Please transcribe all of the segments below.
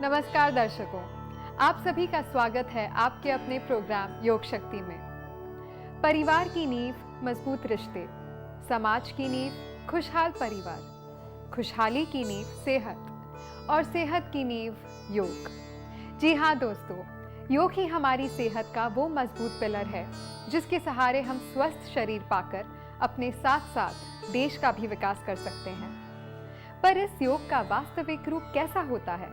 नमस्कार दर्शकों, आप सभी का स्वागत है आपके अपने प्रोग्राम योग शक्ति में। परिवार की नींव मजबूत रिश्ते, समाज की नींव खुशहाल परिवार, खुशहाली की नींव सेहत और सेहत की नींव योग। जी हाँ दोस्तों, योग ही हमारी सेहत का वो मजबूत पिलर है जिसके सहारे हम स्वस्थ शरीर पाकर अपने साथ साथ देश का भी विकास कर सकते हैं। पर इस योग का वास्तविक रूप कैसा होता है?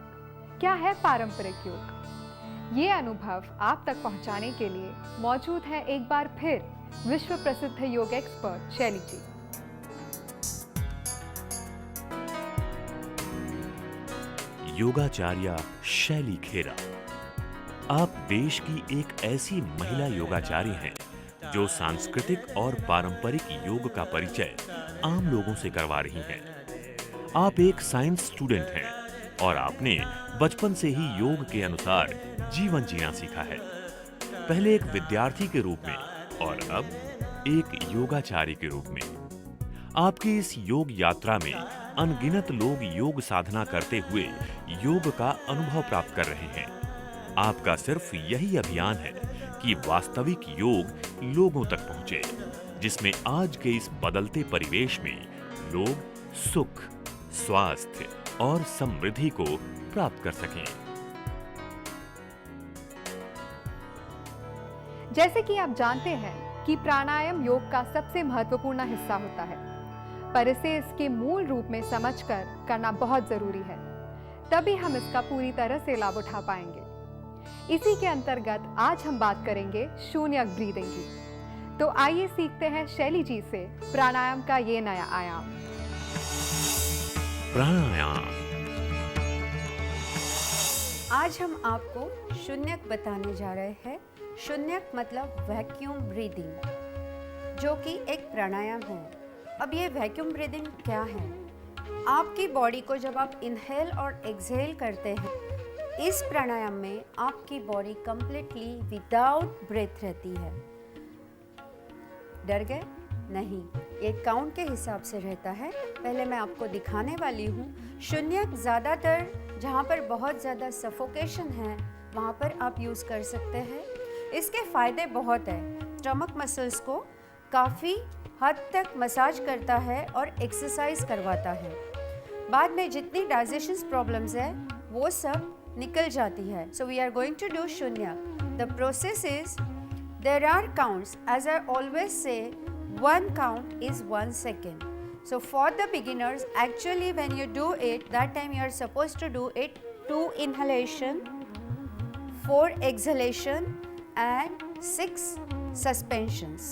क्या है पारंपरिक योग? ये अनुभव आप तक पहुंचाने के लिए मौजूद है एक बार फिर विश्व प्रसिद्ध योग एक्सपर्ट शैली जी। योगाचार्या शैली खेरा। आप देश की एक ऐसी महिला योगाचार्य हैं जो सांस्कृतिक और पारंपरिक योग का परिचय आम लोगों से करवा रही हैं। आप एक साइंस स्टूडेंट हैं और आपने बचपन से ही योग के अनुसार जीवन जीना सीखा है, पहले एक विद्यार्थी के रूप में और अब एक योगाचार्य के रूप में। आपकी इस योग यात्रा में अनगिनत लोग योग साधना करते हुए योग का अनुभव प्राप्त कर रहे हैं। आपका सिर्फ यही अभियान है कि वास्तविक योग लोगों तक पहुंचे, जिसमें आज के इस बदलते परिवेश में लोग सुख, स्वास्थ्य और समृद्धि को प्राप्त कर सकें। जैसे कि आप जानते हैं कि प्राणायाम योग का सबसे महत्वपूर्ण हिस्सा होता है, पर इसे इसके मूल रूप में समझकर करना बहुत जरूरी है, तभी हम इसका पूरी तरह से लाभ उठा पाएंगे। इसी के अंतर्गत आज हम बात करेंगे शून्य ब्रीदिंग की। तो आइए सीखते हैं शैली जी से प्राणायाम का ये नया आयाम। प्राणायाम। आज हम आपको शून्यक बताने जा रहे हैं। शून्यक मतलब वैक्यूम ब्रीदिंग, जो कि एक प्राणायाम है। अब ये वैक्यूम ब्रीदिंग क्या है? आपकी बॉडी को जब आप इनहेल और एक्सहेल करते हैं, इस प्राणायाम में आपकी बॉडी कंप्लीटली विदाउट ब्रेथ रहती है। डर गए? नहीं, ये काउंट के हिसाब से रहता है। पहले मैं आपको दिखाने वाली हूँ। शून्यक ज़्यादातर जहाँ पर बहुत ज़्यादा सफोकेशन है वहाँ पर आप यूज़ कर सकते हैं। इसके फ़ायदे बहुत हैं। स्टमक मसल्स को काफ़ी हद तक मसाज करता है और एक्सरसाइज करवाता है। बाद में जितनी डाइजेशन प्रॉब्लम्स है वो सब निकल जाती है। So we are going to do शून्यक। The process is there are counts. As I always say, one count is 1 second. So for the beginners, actually when you do it, that time you are supposed to do it 2 inhalation, 4 exhalation and 6 suspensions.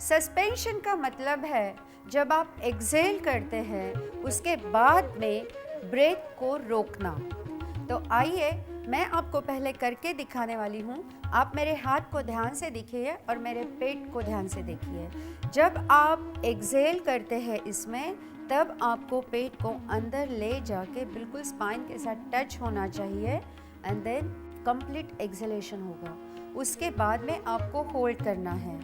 Suspension का मतलब है जब आप exhale करते हैं उसके बाद में ब्रेथ को रोकना। तो आइए मैं आपको पहले करके दिखाने वाली हूँ। आप मेरे हाथ को ध्यान से देखिए और मेरे पेट को ध्यान से देखिए। जब आप एक्सहेल करते हैं इसमें, तब आपको पेट को अंदर ले जाके बिल्कुल स्पाइन के साथ टच होना चाहिए एंड देन कंप्लीट एक्सहेलेशन होगा। उसके बाद में आपको होल्ड करना है।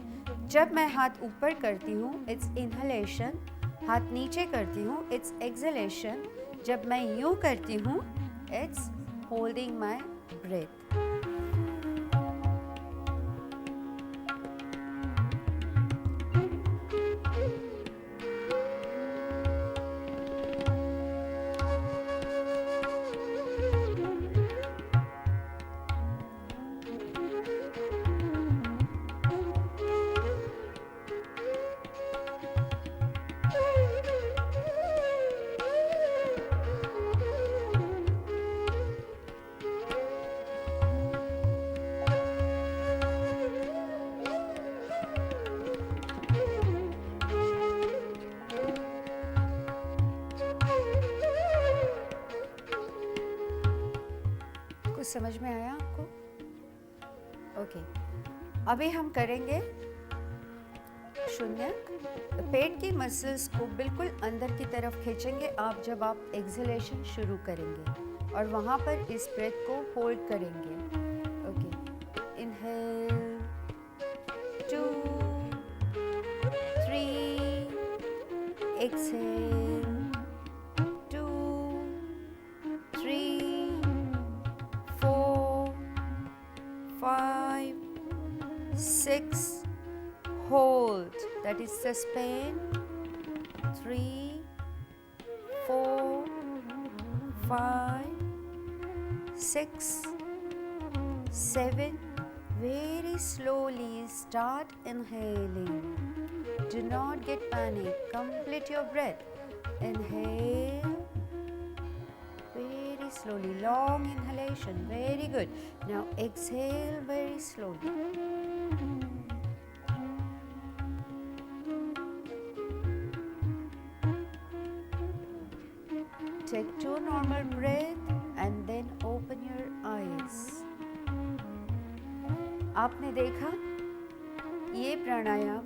जब मैं हाथ ऊपर करती हूँ इट्स इनहेलेशन, हाथ नीचे करती हूँ इट्स एक्सहेलेशन, जब मैं यूँ करती हूँ इट्स holding my breath. कुछ समझ में आया आपको? ओके, अभी हम करेंगे शून्यक। पेट की मसल्स को बिल्कुल अंदर की तरफ खींचेंगे आप जब आप एक्सहेलेशन शुरू करेंगे और वहाँ पर इस ब्रेथ को होल्ड करेंगे। Okay, inhale 2 3, exhale 2 3 6, hold, that is sustain, 3, 4, 5, 6, 7. Very slowly start inhaling. Do not get panic. Complete your breath. Inhale. Very slowly. Long inhalation. Very good. Now exhale very slowly. Take 2 normal breath and then open your eyes. आपने देखा ये प्राणायाम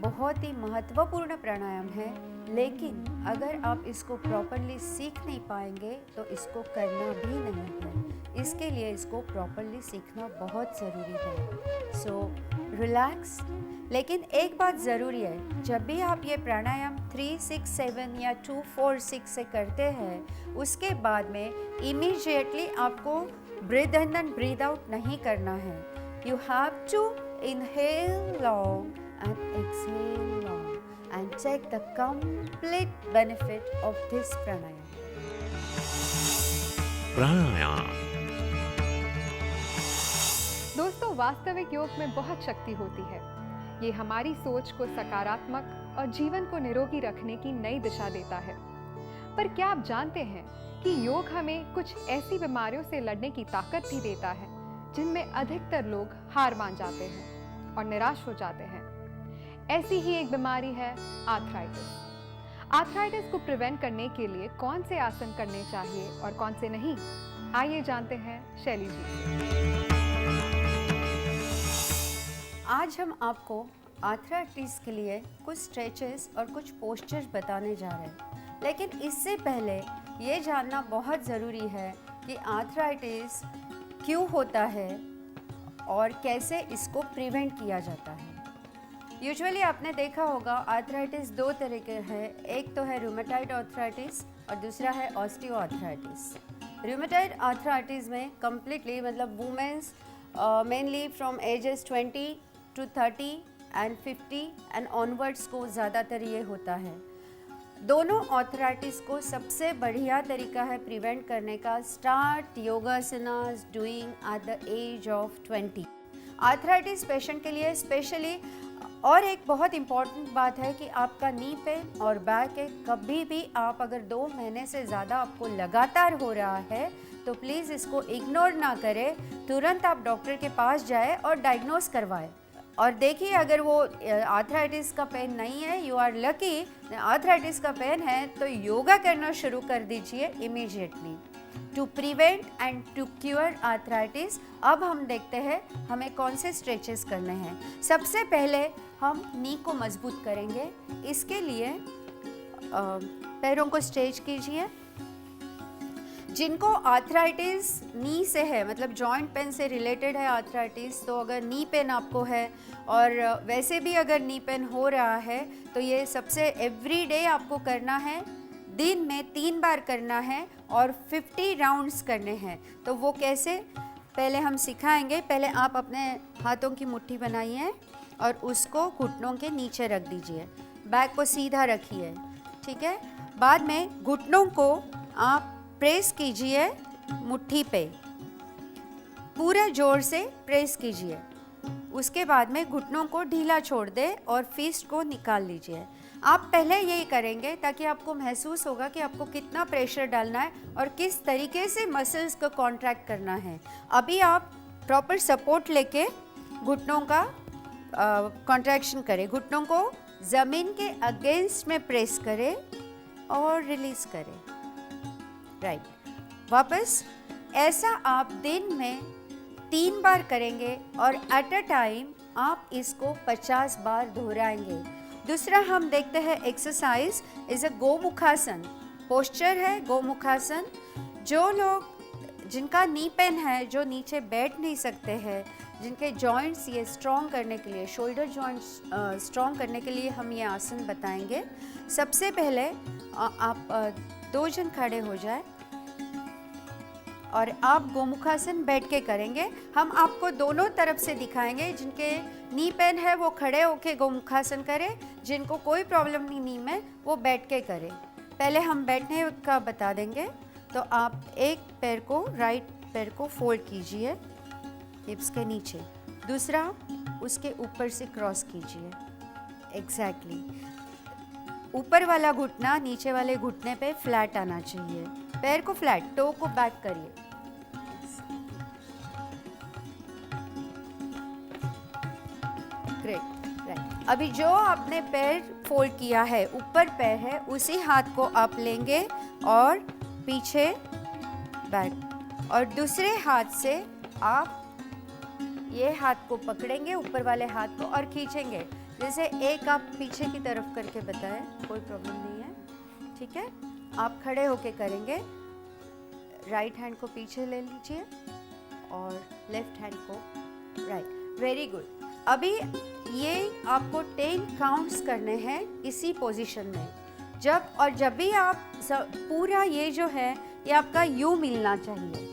बहुत ही महत्वपूर्ण प्राणायाम है, लेकिन अगर आप इसको प्रॉपरली सीख नहीं पाएंगे तो इसको करना भी नहीं है। इसके लिए इसको प्रॉपरली सीखना बहुत ज़रूरी है। So relax. लेकिन एक बात ज़रूरी है, जब भी आप ये प्राणायाम 3, 6, 7 या 2, 4, 6 से करते हैं, उसके बाद में इमीडिएटली आपको breathe in and breathe out नहीं करना है। You have to inhale long and exhale long and take the complete benefit of this pranayam. प्राणायाम। दोस्तों, वास्तविक योग में बहुत शक्ति होती है। ये हमारी सोच को सकारात्मक और जीवन को निरोगी रखने की नई दिशा देता है। पर क्या आप जानते हैं कि योग हमें कुछ ऐसी बीमारियों से लड़ने की ताकत भी देता है जिनमें अधिकतर लोग हार मान जाते हैं और निराश हो जाते हैं। ऐसी ही एक बीमारी है आर्थराइटिस। आर्थराइटिस को प्रिवेंट करने के लिए कौन से आसन करने चाहिए और कौन से नहीं, आइए जानते हैं शैली जी। आज हम आपको आर्थराइटिस के लिए कुछ स्ट्रेचेस और कुछ पोस्चर्स बताने जा रहे हैं, लेकिन इससे पहले ये जानना बहुत ज़रूरी है कि आर्थराइटिस क्यों होता है और कैसे इसको प्रिवेंट किया जाता है। यूजुअली आपने देखा होगा आर्थराइटिस 2 तरह के हैं, एक तो है रूमेटॉइड आर्थराइटिस और दूसरा है ऑस्टियोआर्थराइटिस। रूमेटॉइड आर्थराइटिस में कम्प्लीटली मतलब womens mainly from ages 20 to 30 and 50 and onwards को ज़्यादातर ये होता है। दोनों आर्थराइटिस को सबसे बढ़िया तरीका है प्रिवेंट करने का, स्टार्ट योगासनास doing at the age of 20। Arthritis patient के लिए स्पेशली और एक बहुत इम्पॉर्टेंट बात है कि आपका नी पेन और बैक एक कभी भी आप अगर 2 महीने से ज़्यादा आपको लगातार हो रहा है तो प्लीज़ इसको इग्नोर ना करें, तुरंत आप डॉक्टर के पास जाए और डायग्नोस करवाएं। और देखिए अगर वो आर्थराइटिस का पेन नहीं है, यू आर लकी, आर्थराइटिस का पेन है तो योगा करना शुरू कर दीजिए immediately to prevent and to cure arthritis. अब हम देखते हैं हमें कौन से स्ट्रेचेस करने हैं। सबसे पहले हम नी को मजबूत करेंगे। इसके लिए पैरों को स्ट्रेच कीजिए। जिनको आर्थराइटिस नी से है, मतलब जॉइंट पेन से रिलेटेड है आर्थराइटिस, तो अगर नी पेन आपको है और वैसे भी अगर नी पेन हो रहा है तो ये सबसे एवरीडे आपको करना है, दिन में 3 बार करना है और 50 राउंड्स करने हैं। तो वो कैसे पहले हम सिखाएंगे। पहले आप अपने हाथों की मुट्ठी बनाइए और उसको घुटनों के नीचे रख दीजिए, बैक को सीधा रखिए, ठीक है। बाद में घुटनों को आप प्रेस कीजिए मुट्ठी पे, पूरा जोर से प्रेस कीजिए। उसके बाद में घुटनों को ढीला छोड़ दें और फिस्ट को निकाल लीजिए। आप पहले यही करेंगे ताकि आपको महसूस होगा कि आपको कितना प्रेशर डालना है और किस तरीके से मसल्स को कॉन्ट्रैक्ट करना है। अभी आप प्रॉपर सपोर्ट लेके घुटनों का कॉन्ट्रैक्शन करें, घुटनों को ज़मीन के अगेंस्ट में प्रेस करें और रिलीज़ करें। राइट, वापस ऐसा आप दिन में 3 बार करेंगे और एट अ टाइम आप इसको 50 बार दोहराएंगे। दूसरा हम देखते हैं exercise is a Gomukhasana. Posture है गोमुखासन। जो लोग जिनका नी पेन है, जो नीचे बैठ नहीं सकते हैं, जिनके जॉइंट्स ये स्ट्रॉन्ग करने के लिए, शोल्डर जॉइंट्स स्ट्रॉन्ग करने के लिए हम ये आसन बताएंगे। सबसे पहले आप 2 जन खड़े हो जाए और आप गोमुखासन बैठ के करेंगे। हम आपको दोनों तरफ से दिखाएंगे। जिनके नी पेन है वो खड़े होके गोमुखासन करें, जिनको कोई प्रॉब्लम नहीं नी में वो बैठ के करें। पहले हम बैठने का बता देंगे। तो आप एक पैर को, राइट पैर को फोल्ड कीजिए हिप्स के नीचे, दूसरा उसके ऊपर से क्रॉस कीजिए। एग्जैक्टली ऊपर वाला घुटना नीचे वाले घुटने पे फ्लैट आना चाहिए। पैर को फ्लैट, टो को बैक करिए। Great, right. अभी जो आपने पैर फोल्ड किया है, ऊपर पैर है, उसी हाथ को आप लेंगे और पीछे बैक, और दूसरे हाथ से आप ये हाथ को पकड़ेंगे, ऊपर वाले हाथ को, और खींचेंगे। जैसे एक आप पीछे की तरफ करके बताएं, कोई प्रॉब्लम नहीं है, ठीक है। आप खड़े होके करेंगे। राइट हैंड को पीछे ले लीजिए और लेफ्ट हैंड को राइट। Very good. अभी ये आपको 10 काउंट्स करने हैं इसी पोजीशन में। जब भी आप पूरा ये जो है ये आपका यू मिलना चाहिए,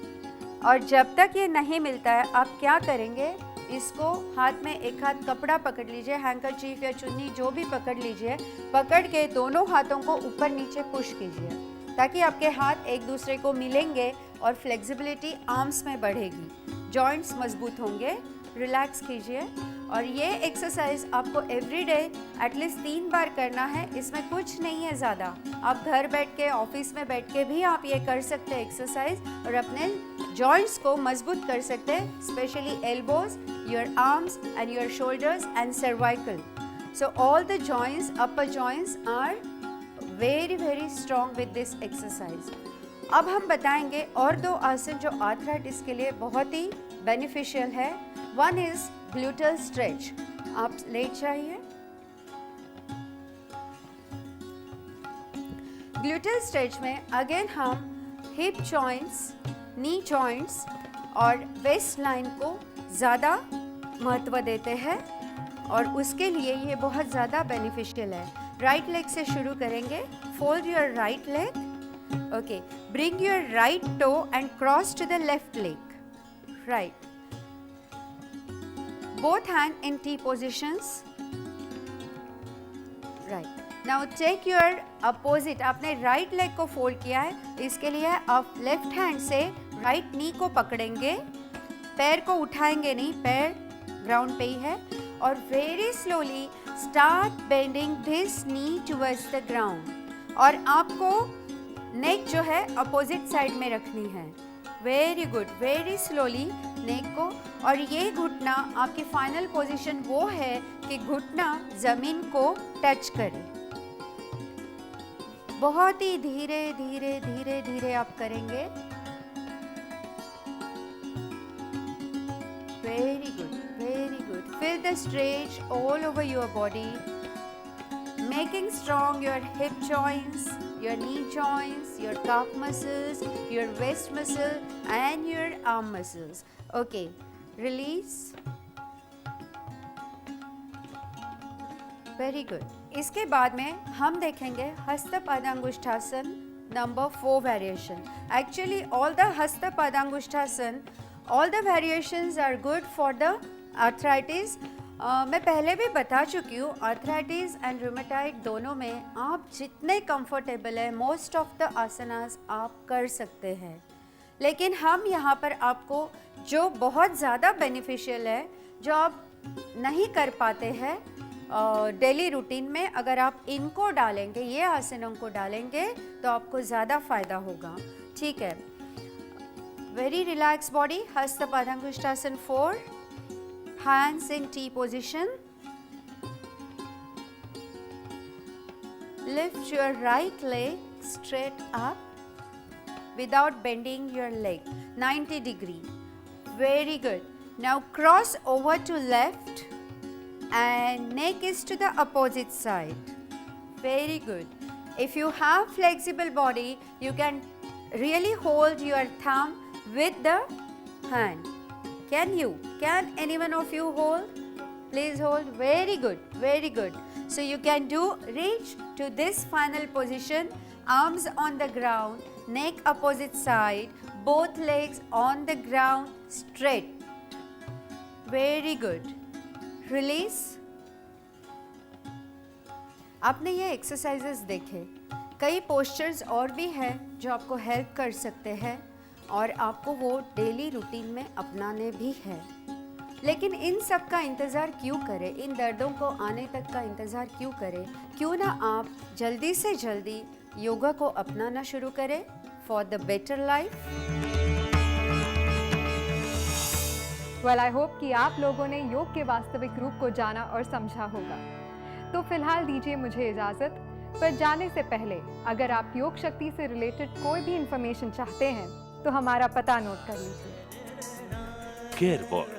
और जब तक ये नहीं मिलता है आप क्या करेंगे, इसको हाथ में एक हाथ कपड़ा पकड़ लीजिए, हैंकरचीफ या चुन्नी जो भी पकड़ लीजिए, पकड़ के दोनों हाथों को ऊपर नीचे पुश कीजिए ताकि आपके हाथ एक दूसरे को मिलेंगे और फ्लेक्सिबिलिटी आर्म्स में बढ़ेगी, जॉइंट्स मजबूत होंगे। रिलैक्स कीजिए। और ये एक्सरसाइज आपको एवरी डे एटलीस्ट 3 बार करना है। इसमें कुछ नहीं है ज़्यादा, आप घर बैठ के, ऑफिस में बैठ के भी आप ये कर सकते हैं एक्सरसाइज, और अपने जॉइंट्स को मजबूत कर सकते हैं, specially elbows, your arms and your shoulders and cervical. So all the joints, upper joints are very very strong with this exercise. अब हम बताएंगे और 2 आसन जो आर्थराइटिस के लिए बहुत ही बेनिफिशियल है। One is gluteal stretch. आप लेट जाइए। ग्लूटल स्ट्रेच में अगेन हम हिप जॉइंट्स, नी जॉइंट्स और वेस्ट लाइन को ज़्यादा महत्व देते हैं, और उसके लिए ये बहुत ज़्यादा बेनिफिशियल है। राइट लेग से शुरू करेंगे। Fold your right leg, okay, bring your right toe and cross to the left leg, right, both hand in T positions, right. Now take your opposite, आपने right leg को fold किया है, इसके लिए आप left hand से right knee को पकड़ेंगे, पैर को उठाएंगे नहीं, पैर ground पे ही है, और very slowly start bending this knee towards the ground, और आपको नेक जो है अपोजिट साइड में रखनी है। Very good. वेरी स्लोली नेक को, और ये घुटना, आपकी फाइनल पोजीशन वो है कि घुटना जमीन को टच करे। बहुत ही धीरे धीरे धीरे धीरे आप करेंगे। Very good, very good. Feel the stretch all over your body, making strong your hip joints, your knee joints, your calf muscles, your waist muscle and your arm muscles. Okay, release. Very good. इसके बाद में हम देखेंगे हस्त पादांगुष्ठासन number 4 variation. Actually all the हस्त पादांगुष्ठासन, all the variations are good for the arthritis. मैं पहले भी बता चुकी हूँ, आर्थराइटिस एंड रूमेटाइड दोनों में आप जितने कंफर्टेबल है, मोस्ट ऑफ द आसनास आप कर सकते हैं। लेकिन हम यहाँ पर आपको जो बहुत ज़्यादा बेनिफिशियल है, जो आप नहीं कर पाते हैं डेली रूटीन में, अगर आप इनको डालेंगे, ये आसनों को डालेंगे तो आपको ज़्यादा फ़ायदा होगा। ठीक है। Very relax body. हस्त पादांगुष्ठासन 4, hands in T position. Lift your right leg straight up without bending your leg, 90 degree. Very good. Now cross over to left and neck is to the opposite side. Very good. If you have flexible body, you can really hold your thumb with the hand. Can anyone of you hold? Please hold. Very good, very good. So you can reach to this final position, arms on the ground, neck opposite side, both legs on the ground straight. Very good. Release. आपने ये exercises देखे, कई postures और भी हैं जो आपको help कर सकते हैं और आपको वो डेली रूटीन में अपनाने भी है। लेकिन इन सब का इंतज़ार क्यों करें, इन दर्दों को आने तक का इंतज़ार क्यों करें? क्यों ना आप जल्दी से जल्दी योगा को अपनाना शुरू करें for the better life. Well I hope कि आप लोगों ने योग के वास्तविक रूप को जाना और समझा होगा। तो फिलहाल दीजिए मुझे इजाज़त, पर जाने से पहले अगर आप योग शक्ति से रिलेटेड कोई भी इंफॉर्मेशन चाहते हैं तो हमारा पता नोट कर लीजिए। Care world,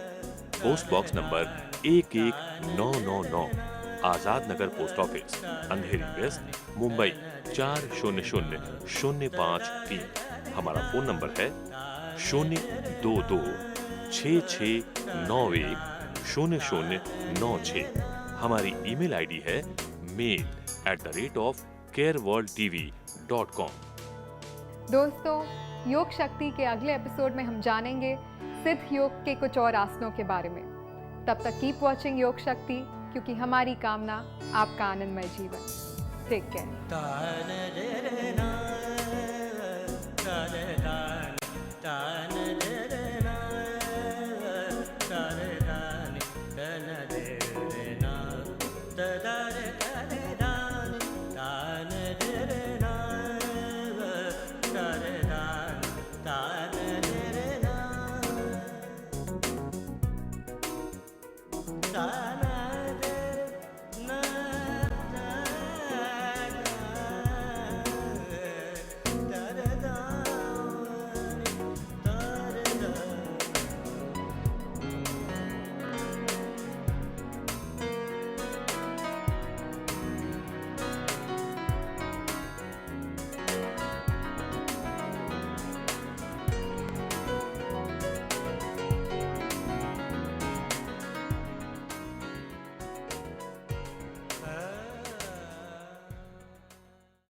post box number 11999, Azad Nagar post office, अंधेरी वेस्ट, मुंबई 400053। हमारा फोन नंबर है 02266910096। हमारी ईमेल आईडी है mail@careworldtv.com। दोस्तों, योग शक्ति के अगले एपिसोड में हम जानेंगे सिद्ध योग के कुछ और आसनों के बारे में। तब तक कीप वॉचिंग योग शक्ति, क्योंकि हमारी कामना आपका आनंदमय जीवन। Take da